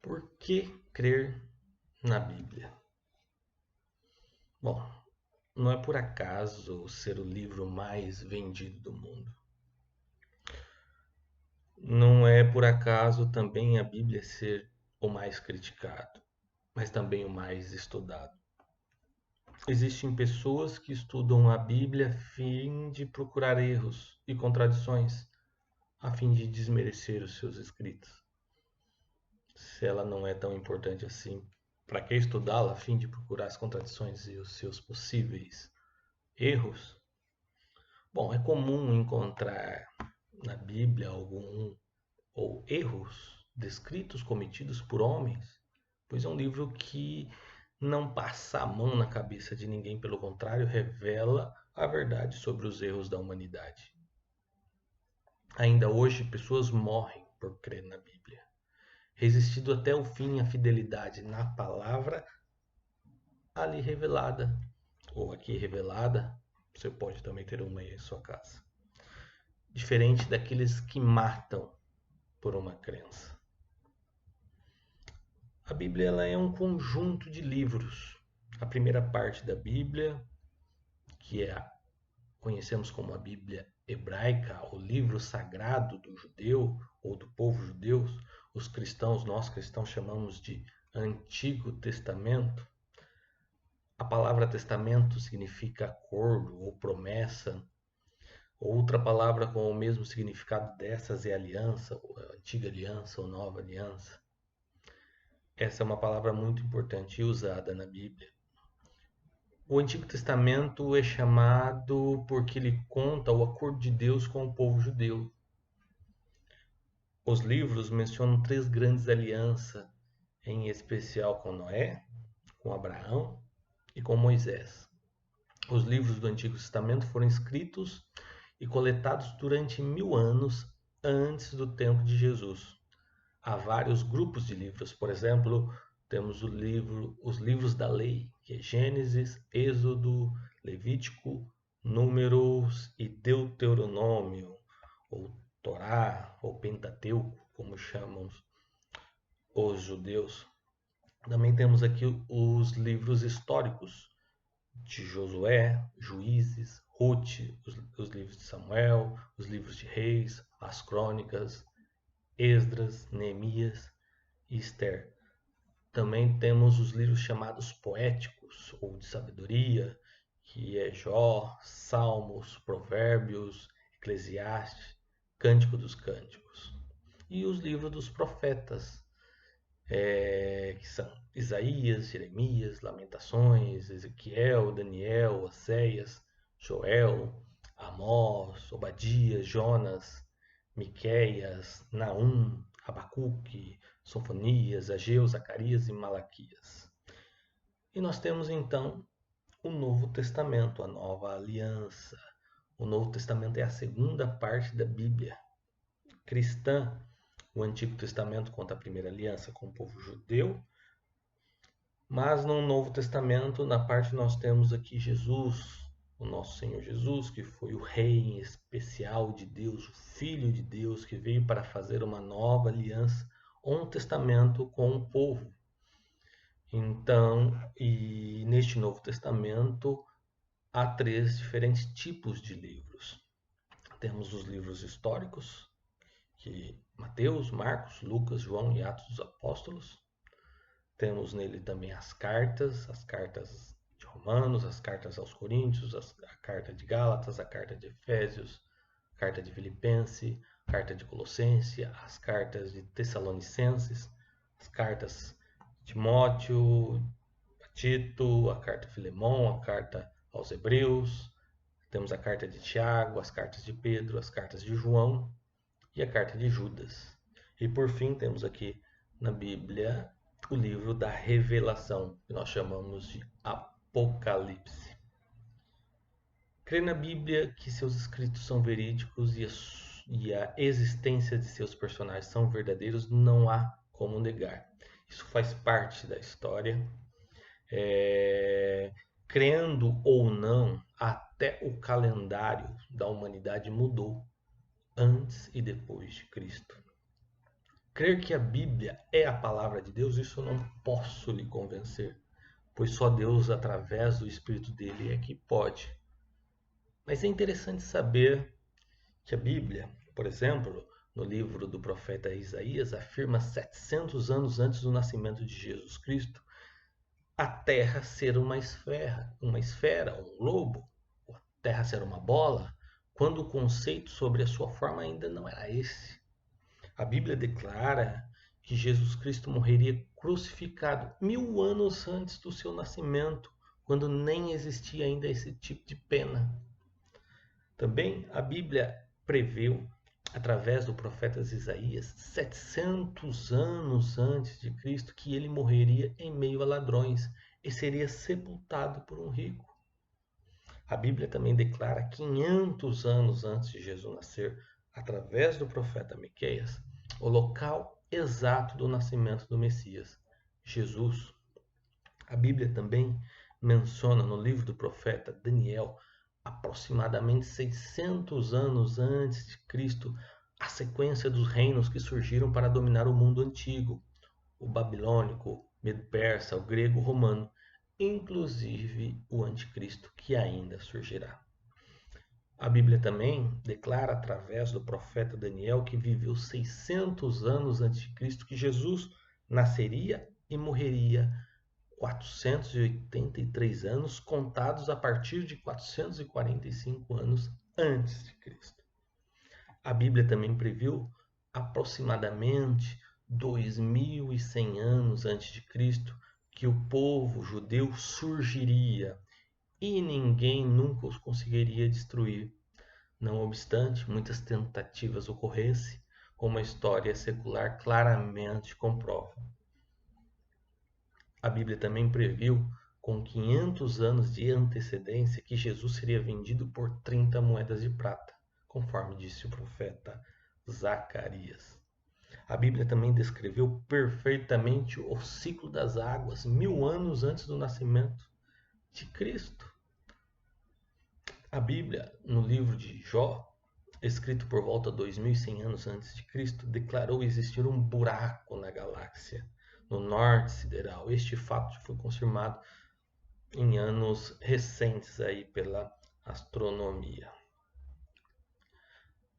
Por que crer na Bíblia? Bom, não é por acaso ser o livro mais vendido do mundo. Não é por acaso também a Bíblia ser o mais criticado, mas também o mais estudado. Existem pessoas que estudam a Bíblia a fim de procurar erros e contradições, a fim de desmerecer os seus escritos. Se ela não é tão importante assim, para que estudá-la a fim de procurar as contradições e os seus possíveis erros? Bom, é comum encontrar na Bíblia algum ou erros descritos cometidos por homens, pois é um livro que não passa a mão na cabeça de ninguém, pelo contrário, revela a verdade sobre os erros da humanidade. Ainda hoje, pessoas morrem por crer na Bíblia, resistindo até o fim à fidelidade na palavra ali revelada, ou aqui revelada. Você pode também ter uma aí em sua casa. Diferente daqueles que matam por uma crença. A Bíblia ela é um conjunto de livros. A primeira parte da Bíblia, que conhecemos como a Bíblia hebraica, o livro sagrado do judeu ou do povo judeu, nós cristãos chamamos de Antigo Testamento. A palavra testamento significa acordo ou promessa. Outra palavra com o mesmo significado dessas é aliança, ou antiga aliança ou nova aliança. Essa é uma palavra muito importante e usada na Bíblia. O Antigo Testamento é chamado porque ele conta o acordo de Deus com o povo judeu. Os livros mencionam três grandes alianças, em especial com Noé, com Abraão e com Moisés. Os livros do Antigo Testamento foram escritos e coletados durante 1000 anos antes do tempo de Jesus. Há vários grupos de livros, por exemplo, temos os livros da lei, que é Gênesis, Êxodo, Levítico, Números e Deuteronômio, ou Torá, ou Pentateuco, como chamam os judeus. Também temos aqui os livros históricos de Josué, Juízes, Ruth, os livros de Samuel, os livros de Reis, as Crônicas, Esdras, Neemias e Esther. Também temos os livros chamados poéticos ou de sabedoria, que é Jó, Salmos, Provérbios, Eclesiastes, Cântico dos Cânticos. E os livros dos profetas, que são Isaías, Jeremias, Lamentações, Ezequiel, Daniel, Oséias, Joel, Amós, Obadias, Jonas, Miqueias, Naum, Abacuque, Sofonias, Ageu, Zacarias e Malaquias. E nós temos então o Novo Testamento, a Nova Aliança. O Novo Testamento é a segunda parte da Bíblia cristã. O Antigo Testamento conta a primeira aliança com o povo judeu, mas no Novo Testamento, na parte nós temos aqui Jesus, o nosso Senhor Jesus, que foi o Rei em especial de Deus, o Filho de Deus, que veio para fazer uma nova aliança, um testamento com o povo. Então, e neste Novo Testamento há três diferentes tipos de livros. Temos os livros históricos, que Mateus, Marcos, Lucas, João e Atos dos Apóstolos. Temos nele também as cartas de Romanos, as cartas aos Coríntios, a carta de Gálatas, a carta de Efésios, a carta de Filipenses, a carta de Colossenses, as cartas de Tessalonicenses, as cartas de Timóteo, a Tito, a carta de Filemão, a carta aos Hebreus, temos a carta de Tiago, as cartas de Pedro, as cartas de João e a carta de Judas. E por fim temos aqui na Bíblia o livro da Revelação, que nós chamamos de Apocalipse. Crer na Bíblia que seus escritos são verídicos e a existência de seus personagens são verdadeiros não há como negar. Isso faz parte da história. Crendo ou não, até o calendário da humanidade mudou antes e depois de Cristo. Crer que a Bíblia é a palavra de Deus, isso eu não posso lhe convencer, pois só Deus, através do Espírito dele, é que pode. Mas é interessante saber que a Bíblia, por exemplo, no livro do profeta Isaías, afirma 700 anos antes do nascimento de Jesus Cristo, a Terra ser uma esfera, um globo, a Terra ser uma bola, quando o conceito sobre a sua forma ainda não era esse. A Bíblia declara que Jesus Cristo morreria crucificado 1000 anos antes do seu nascimento, quando nem existia ainda esse tipo de pena. Também a Bíblia previu, através do profeta Isaías, 700 anos antes de Cristo, que ele morreria em meio a ladrões e seria sepultado por um rico. A Bíblia também declara 500 anos antes de Jesus nascer, através do profeta Miqueias, o local exato do nascimento do Messias, Jesus. A Bíblia também menciona no livro do profeta Daniel, aproximadamente 600 anos antes de Cristo, a sequência dos reinos que surgiram para dominar o mundo antigo, o babilônico, medo-persa, o grego, o romano, inclusive o anticristo que ainda surgirá. A Bíblia também declara através do profeta Daniel, que viveu 600 anos antes de Cristo, que Jesus nasceria e morreria 483 anos, contados a partir de 445 anos antes de Cristo. A Bíblia também previu aproximadamente 2100 anos antes de Cristo que o povo judeu surgiria e ninguém nunca os conseguiria destruir. Não obstante, muitas tentativas ocorressem, como a história secular claramente comprova. A Bíblia também previu, com 500 anos de antecedência, que Jesus seria vendido por 30 moedas de prata, conforme disse o profeta Zacarias. A Bíblia também descreveu perfeitamente o ciclo das águas 1000 anos antes do nascimento de Cristo. A Bíblia, no livro de Jó, escrito por volta de 2100 anos antes de Cristo, declarou existir um buraco na galáxia, no norte sideral. Este fato foi confirmado em anos recentes aí pela astronomia.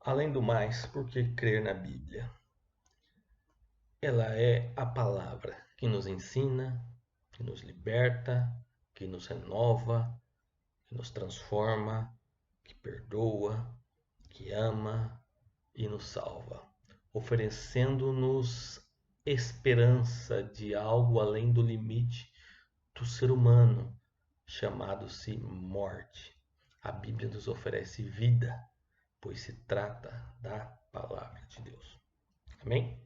Além do mais, por que crer na Bíblia? Ela é a palavra que nos ensina, que nos liberta, que nos renova, que nos transforma, que perdoa, que ama e nos salva, oferecendo-nos esperança de algo além do limite do ser humano, chamado-se morte. A Bíblia nos oferece vida, pois se trata da palavra de Deus. Amém?